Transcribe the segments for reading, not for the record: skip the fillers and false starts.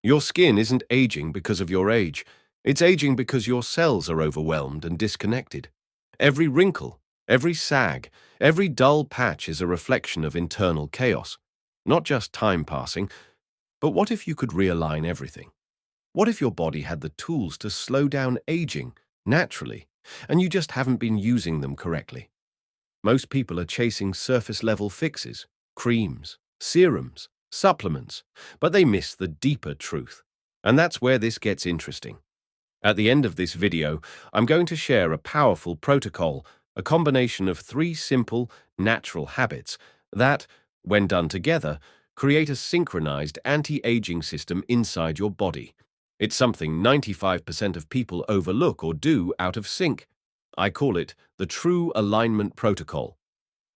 Your skin isn't aging because of your age. It's aging because your cells are overwhelmed and disconnected. Every wrinkle, every sag, every dull patch is a reflection of internal chaos, not just time passing. But what if you could realign everything? What if your body had the tools to slow down aging naturally, and you just haven't been using them correctly? Most people are chasing surface-level fixes, creams, serums, supplements, but they miss the deeper truth. And that's where this gets interesting. At the end of this video, I'm going to share a powerful protocol, a combination of three simple, natural habits that, when done together, create a synchronized anti-aging system inside your body. It's something 95% of people overlook or do out of sync. I call it the True Alignment Protocol.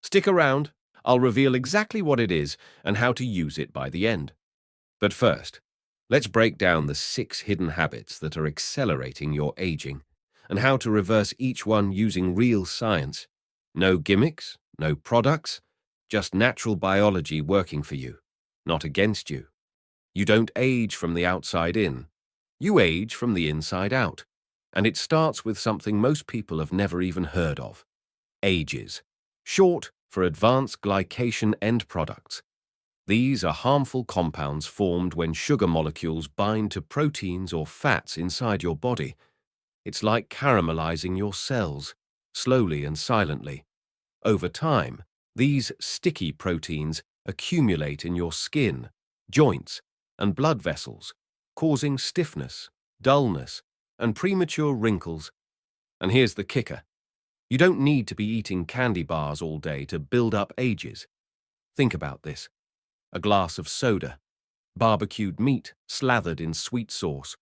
Stick around, I'll reveal exactly what it is and how to use it by the end. But first, let's break down the 6 hidden habits that are accelerating your aging and how to reverse each one using real science. No gimmicks, no products, just natural biology working for you, not against you. You don't age from the outside in. You age from the inside out. And it starts with something most people have never even heard of: AGEs, short for advanced glycation end products. These are harmful compounds formed when sugar molecules bind to proteins or fats inside your body. It's like caramelizing your cells, slowly and silently. Over time, these sticky proteins accumulate in your skin, joints, and blood vessels, causing stiffness, dullness, and premature wrinkles. And here's the kicker: you don't need to be eating candy bars all day to build up ages. Think about this: a glass of soda, barbecued meat slathered in sweet sauce,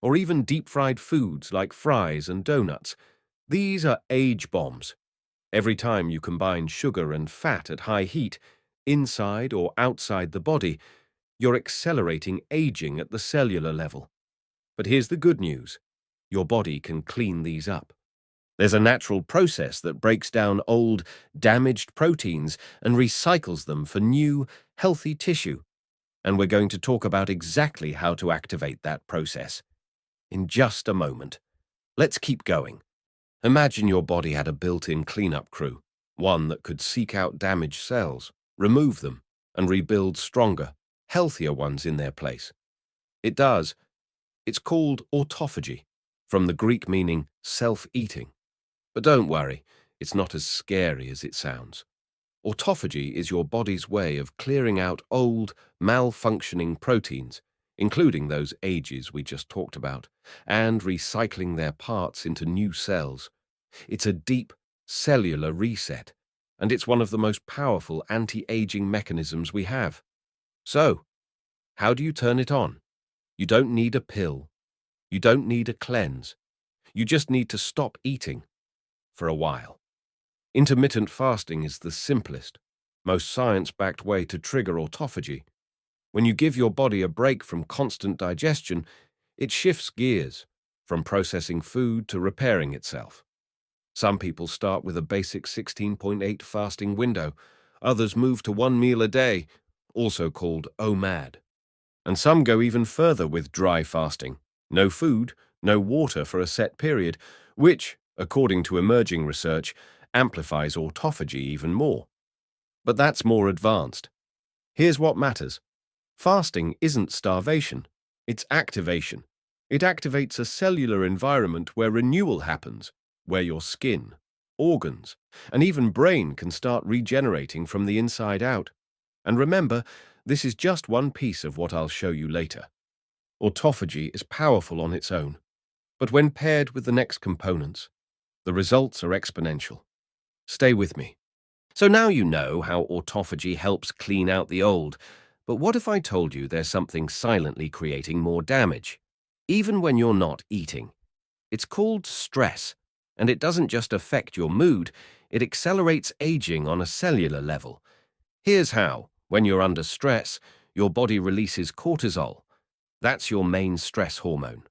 or even deep-fried foods like fries and donuts. These are age bombs. Every time you combine sugar and fat at high heat, inside or outside the body, you're accelerating aging at the cellular level. But here's the good news: your body can clean these up. There's a natural process that breaks down old, damaged proteins and recycles them for new, healthy tissue. And we're going to talk about exactly how to activate that process in just a moment. Let's keep going. Imagine your body had a built-in cleanup crew, one that could seek out damaged cells, remove them, and rebuild stronger, healthier ones in their place. It does. It's called autophagy, from the Greek meaning self-eating. But don't worry, it's not as scary as it sounds. Autophagy is your body's way of clearing out old, malfunctioning proteins, including those AGEs we just talked about, and recycling their parts into new cells. It's a deep, cellular reset, and it's one of the most powerful anti-aging mechanisms we have. So, how do you turn it on? You don't need a pill. You don't need a cleanse. You just need to stop eating for a while. Intermittent fasting is the simplest, most science-backed way to trigger autophagy. When you give your body a break from constant digestion, it shifts gears, from processing food to repairing itself. Some people start with a basic 16.8 fasting window. Others move to 1 meal a day, also called OMAD. And some go even further with dry fasting: no food, no water for a set period, which, according to emerging research, amplifies autophagy even more. But that's more advanced. Here's what matters: fasting isn't starvation, it's activation. It activates a cellular environment where renewal happens, where your skin, organs, and even brain can start regenerating from the inside out. And remember, this is just one piece of what I'll show you later. Autophagy is powerful on its own, but when paired with the next components, the results are exponential. Stay with me. So now you know how autophagy helps clean out the old, but what if I told you there's something silently creating more damage, even when you're not eating? It's called stress, and it doesn't just affect your mood, it accelerates aging on a cellular level. Here's how. When you're under stress, your body releases cortisol. That's your main stress hormone.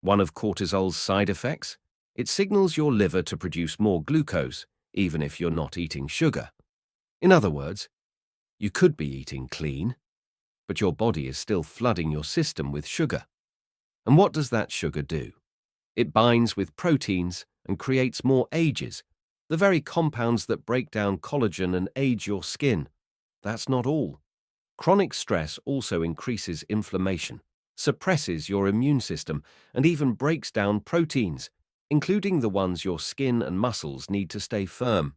One of cortisol's side effects? It signals your liver to produce more glucose, even if you're not eating sugar. In other words, you could be eating clean, but your body is still flooding your system with sugar. And what does that sugar do? It binds with proteins and creates more ages, the very compounds that break down collagen and age your skin. That's not all. Chronic stress also increases inflammation, suppresses your immune system, and even breaks down proteins, including the ones your skin and muscles need to stay firm.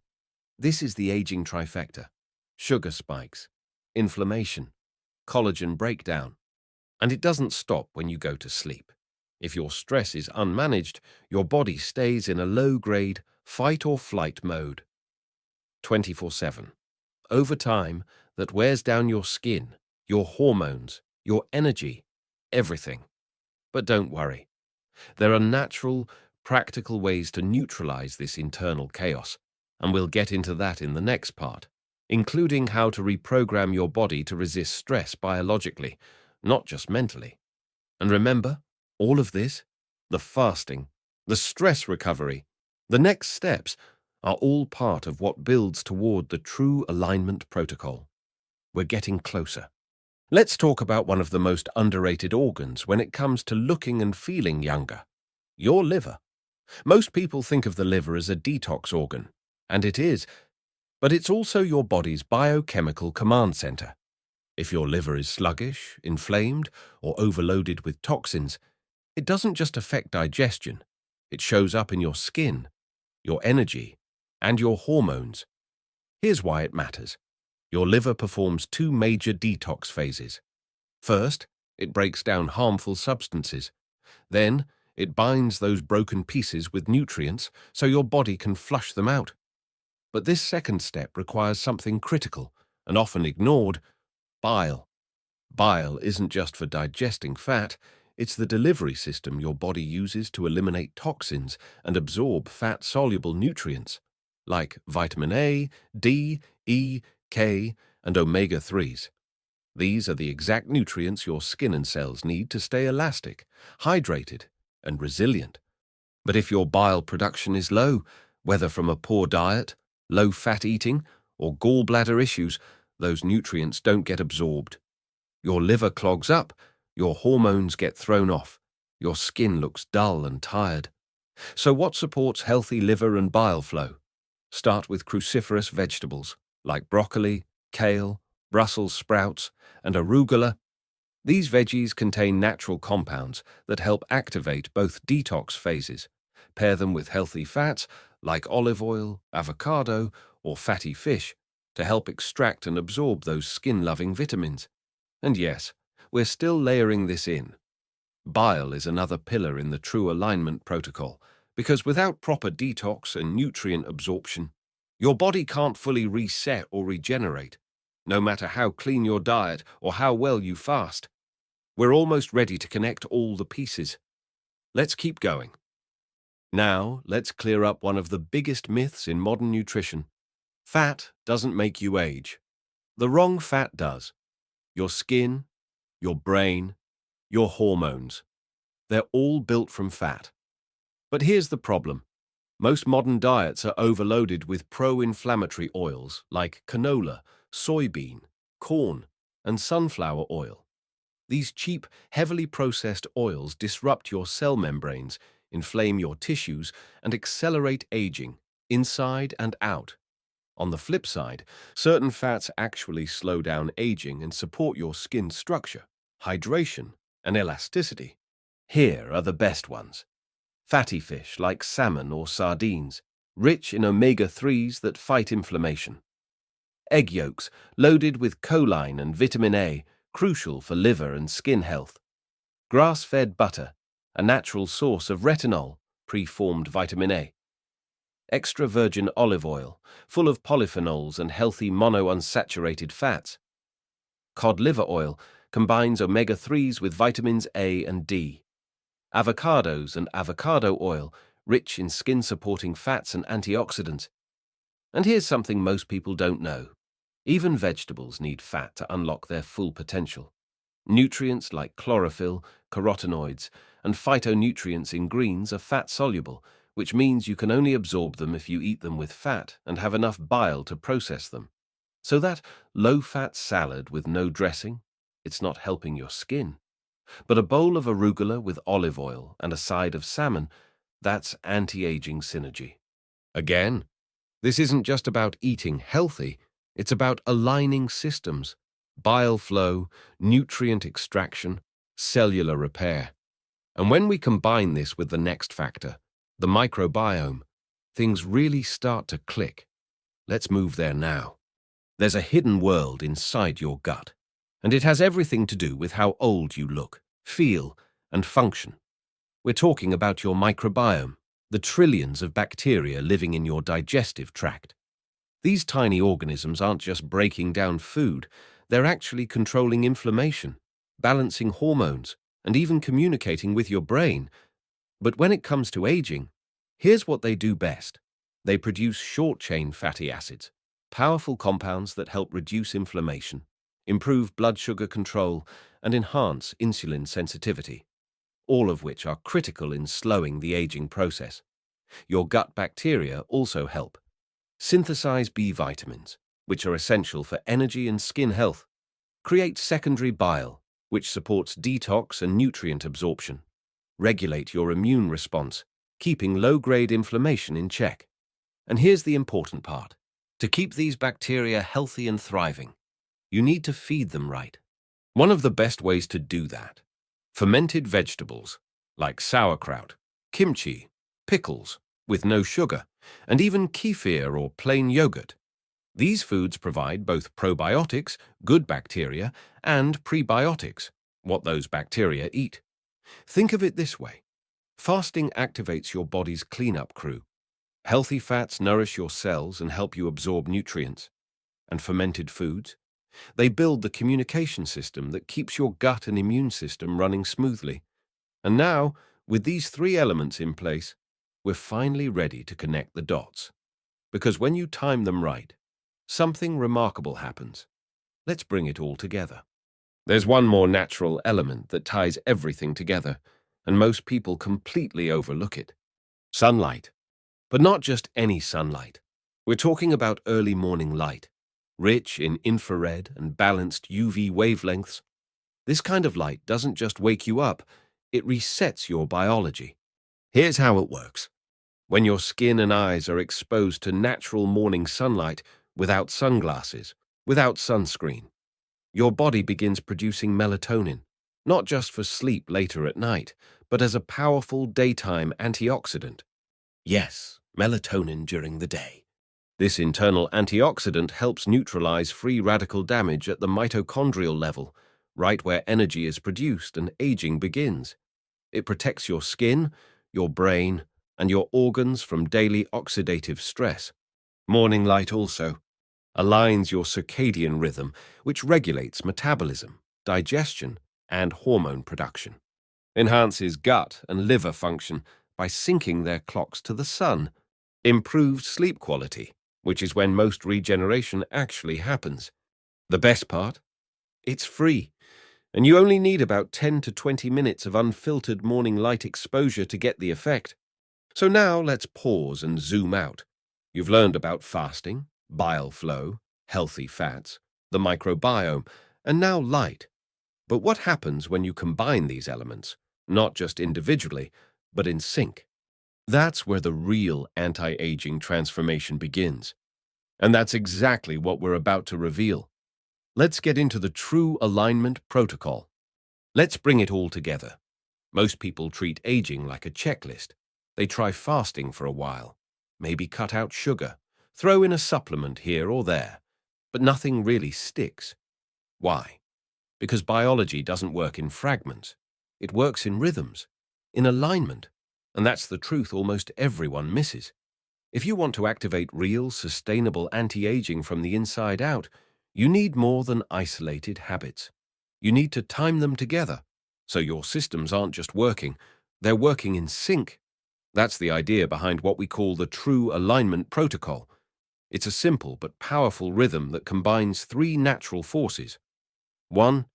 This is the aging trifecta: sugar spikes, inflammation, collagen breakdown. And it doesn't stop when you go to sleep. If your stress is unmanaged, your body stays in a low-grade fight or flight mode 24/7. Over time, that wears down your skin, your hormones, your energy, everything. But don't worry. There are natural, practical ways to neutralize this internal chaos, and we'll get into that in the next part, including how to reprogram your body to resist stress biologically, not just mentally. And remember, all of this, the fasting, the stress recovery, the next steps, are all part of what builds toward the true alignment protocol. We're getting closer. Let's talk about one of the most underrated organs when it comes to looking and feeling younger: your liver. Most people think of the liver as a detox organ, and it is, but it's also your body's biochemical command center. If your liver is sluggish, inflamed, or overloaded with toxins, it doesn't just affect digestion. It shows up in your skin, your energy, and your hormones. Here's why it matters. Your liver performs two major detox phases. First, it breaks down harmful substances. Then, it binds those broken pieces with nutrients so your body can flush them out. But this second step requires something critical and often ignored: bile. Bile isn't just for digesting fat, it's the delivery system your body uses to eliminate toxins and absorb fat-soluble nutrients, like vitamin A, D, E, K, and omega-3s. These are the exact nutrients your skin and cells need to stay elastic, hydrated, and resilient. But if your bile production is low, whether from a poor diet, low-fat eating, or gallbladder issues, those nutrients don't get absorbed. Your liver clogs up, your hormones get thrown off, your skin looks dull and tired. So what supports healthy liver and bile flow? Start with cruciferous vegetables like broccoli, kale, Brussels sprouts, and arugula. These veggies contain natural compounds that help activate both detox phases. Pair them with healthy fats like olive oil, avocado, or fatty fish to help extract and absorb those skin-loving vitamins. And yes, we're still layering this in. Bile is another pillar in the true alignment protocol, because without proper detox and nutrient absorption, your body can't fully reset or regenerate, no matter how clean your diet or how well you fast. We're almost ready to connect all the pieces. Let's keep going. Now, let's clear up one of the biggest myths in modern nutrition. Fat doesn't make you age. The wrong fat does. Your skin, your brain, your hormones. They're all built from fat. But here's the problem. Most modern diets are overloaded with pro-inflammatory oils like canola, soybean, corn, and sunflower oil. These cheap, heavily processed oils disrupt your cell membranes, inflame your tissues, and accelerate aging, inside and out. On the flip side, certain fats actually slow down aging and support your skin structure, hydration, and elasticity. Here are the best ones. Fatty fish like salmon or sardines, rich in omega-3s that fight inflammation. Egg yolks loaded with choline and vitamin A, crucial for liver and skin health. Grass-fed butter, a natural source of retinol, preformed vitamin A. Extra virgin olive oil, full of polyphenols and healthy monounsaturated fats. Cod liver oil combines omega-3s with vitamins A and D. Avocados and avocado oil, rich in skin-supporting fats and antioxidants. And here's something most people don't know. Even vegetables need fat to unlock their full potential. Nutrients like chlorophyll, carotenoids, and phytonutrients in greens are fat-soluble, which means you can only absorb them if you eat them with fat and have enough bile to process them. So that low-fat salad with no dressing, It's not helping your skin. But a bowl of arugula with olive oil and a side of salmon, that's anti-aging synergy. Again, this isn't just about eating healthy, it's about aligning systems, bile flow, nutrient extraction, cellular repair. And when we combine this with the next factor, the microbiome, things really start to click. Let's move there now. There's a hidden world inside your gut, and it has everything to do with how old you look, feel, and function. We're talking about your microbiome, the trillions of bacteria living in your digestive tract. These tiny organisms aren't just breaking down food, they're actually controlling inflammation, balancing hormones, and even communicating with your brain. But when it comes to aging, here's what they do best. They produce short-chain fatty acids, powerful compounds that help reduce inflammation, improve blood sugar control, and enhance insulin sensitivity, all of which are critical in slowing the aging process. Your gut bacteria also help synthesize B vitamins, which are essential for energy and skin health, create secondary bile, which supports detox and nutrient absorption, regulate your immune response, keeping low-grade inflammation in check. And here's the important part. To keep these bacteria healthy and thriving, you need to feed them right. One of the best ways to do that: fermented vegetables, like sauerkraut, kimchi, pickles, with no sugar, and even kefir or plain yogurt. These foods provide both probiotics, good bacteria, and prebiotics, what those bacteria eat. Think of it this way. Fasting activates your body's cleanup crew. Healthy fats nourish your cells and help you absorb nutrients. And fermented foods? They build the communication system that keeps your gut and immune system running smoothly. And now, with these three elements in place, we're finally ready to connect the dots. Because when you time them right, something remarkable happens. Let's bring it all together. There's one more natural element that ties everything together, and most people completely overlook it. Sunlight. But not just any sunlight. We're talking about early morning light, rich in infrared and balanced UV wavelengths. This kind of light doesn't just wake you up, it resets your biology. Here's how it works. When your skin and eyes are exposed to natural morning sunlight without sunglasses, without sunscreen, your body begins producing melatonin, not just for sleep later at night, but as a powerful daytime antioxidant. Yes, melatonin during the day. This internal antioxidant helps neutralize free radical damage at the mitochondrial level, right where energy is produced and aging begins. It protects your skin, your brain, and your organs from daily oxidative stress. Morning light also aligns your circadian rhythm, which regulates metabolism, digestion, and hormone production. Enhances gut and liver function by syncing their clocks to the sun. Improved sleep quality, which is when most regeneration actually happens. The best part? It's free, and you only need about 10 to 20 minutes of unfiltered morning light exposure to get the effect. So now let's pause and zoom out. You've learned about fasting, bile flow, healthy fats, the microbiome, and now light. But what happens when you combine these elements, not just individually, but in sync? That's where the real anti-aging transformation begins. And that's exactly what we're about to reveal. Let's get into the true alignment protocol. Let's bring it all together. Most people treat aging like a checklist. They try fasting for a while, maybe cut out sugar, throw in a supplement here or there, but nothing really sticks. Why? Because biology doesn't work in fragments. It works in rhythms, in alignment, and that's the truth almost everyone misses. If you want to activate real, sustainable anti-aging from the inside out, you need more than isolated habits. You need to time them together, so your systems aren't just working, they're working in sync. That's the idea behind what we call the true alignment protocol. It's a simple but powerful rhythm that combines three natural forces. 1.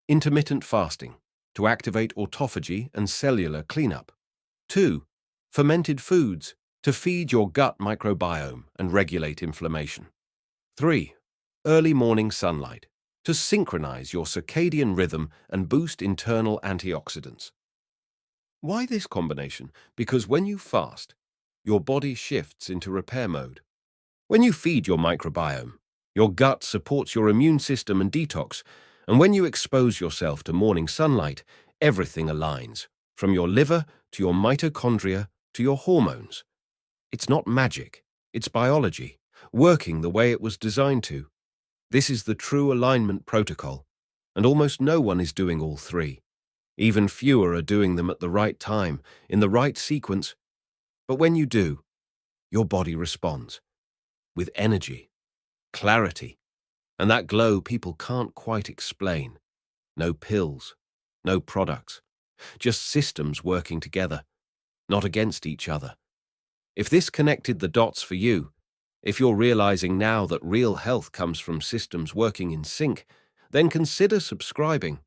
Intermittent fasting, to activate autophagy and cellular cleanup. 2. Fermented foods, to feed your gut microbiome and regulate inflammation. 3. Early morning sunlight, to synchronize your circadian rhythm and boost internal antioxidants. Why this combination? Because when you fast, your body shifts into repair mode. When you feed your microbiome, your gut supports your immune system and detox, and when you expose yourself to morning sunlight, everything aligns, from your liver to your mitochondria to your hormones. It's not magic, it's biology, working the way it was designed to. This is the true alignment protocol, and almost no one is doing all three. Even fewer are doing them at the right time, in the right sequence. But when you do, your body responds with energy, clarity, and that glow people can't quite explain. No pills, no products, just systems working together, not against each other. If this connected the dots for you, if you're realizing now that real health comes from systems working in sync, then consider subscribing.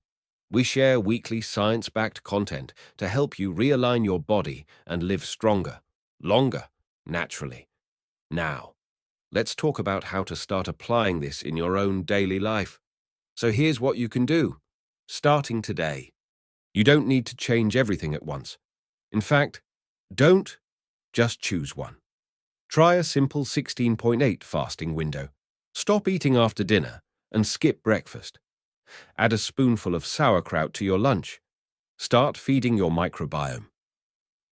We share weekly science-backed content to help you realign your body and live stronger, longer, naturally. Now, let's talk about how to start applying this in your own daily life. So here's what you can do. Starting today. You don't need to change everything at once. In fact, don't just choose one. Try a simple 16.8 fasting window. Stop eating after dinner and skip breakfast. Add a spoonful of sauerkraut to your lunch. Start feeding your microbiome.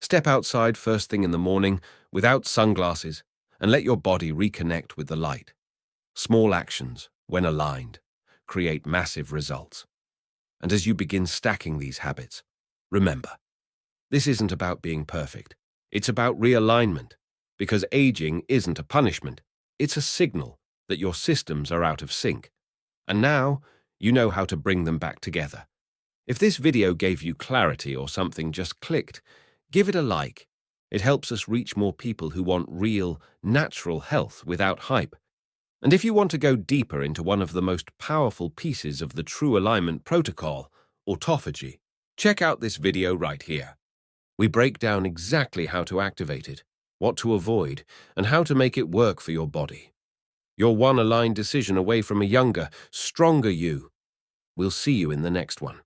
Step outside first thing in the morning without sunglasses and let your body reconnect with the light. Small actions, when aligned, create massive results. And as you begin stacking these habits, remember, this isn't about being perfect. It's about realignment, because aging isn't a punishment. It's a signal that your systems are out of sync. And now, you know how to bring them back together. If this video gave you clarity or something just clicked, give it a like. It helps us reach more people who want real, natural health without hype. And if you want to go deeper into one of the most powerful pieces of the true alignment protocol, autophagy, check out this video right here. We break down exactly how to activate it, what to avoid, and how to make it work for your body. You're one aligned decision away from a younger, stronger you. We'll see you in the next one.